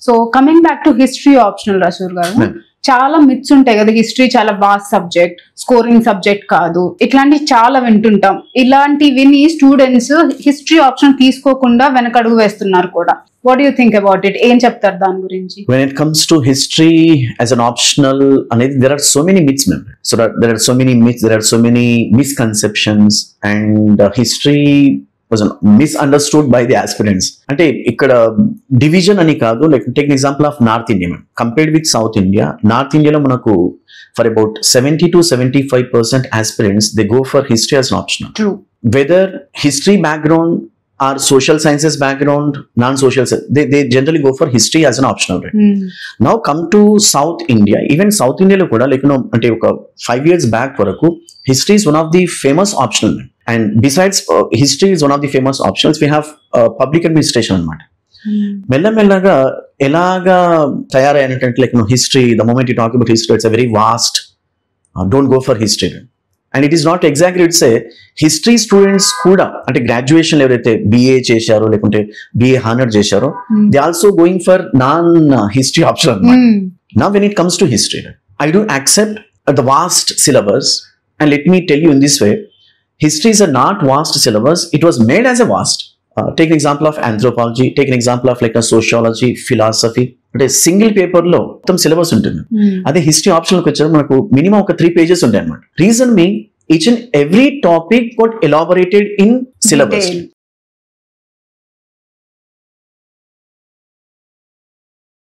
So coming back to history optional Rasoor గారు, చాలా myths ఉంటాయి కదా, హిస్టరీ చాలా వాస్ట్ సబ్జెక్ట్, స్కోరింగ్ సబ్జెక్ట్ కాదు, ఇట్లాంటివి చాలా వింటుంటాం. ఇలాంటి విని స్టూడెంట్స్ హిస్టరీ ఆప్షన్ తీసుకోకుండా వెనకడుగు వేస్తున్నారు కూడా. What you think about it? ఏం చెప్తారు దాని గురించి? When it comes to history as an optional, there are so many myths, so there are so many myths, there are so many misconceptions, and history was misunderstood by the aspirants. అంటే ఇక్కడ division అని కాదు, like take example of north India compared with south India. North ఇండియాలో మనకు for about 70 to 75% aspirants they go for history as an optional. True. Whether history background or social sciences background, non-social, they generally go for history as an optional, right? Now come to South India. Even South India lo kuda like ante oka 5 years back varaku history is one of the famous optional, and besides history is one of the famous optionals, we have public administration anamata. మెల్లమెల్లగా ఎలాగా తయారైనటువంటి like history, the moment you talk about history it's a very vast, don't go for history. And it is not exactly it's a history students కూడా అంటే graduation ఎవరైతే BA చేశారో లేకుంటే BA honour చేశారో they also going for non history option. Now when it comes to history I do accept the vast syllabus, and let me tell you in this way, history is a not vast syllabus, it was made as a vast. Take an example of anthropology, take an example of like a sociology, philosophy. అంటే single paper లో మొత్తం syllabus ఉంటుంది. అదే history optional కి వచ్చారు మనకు minimum ఒక 3 pages ఉంటాయి అన్నమాట. Reason me each and every topic got elaborated in syllabus.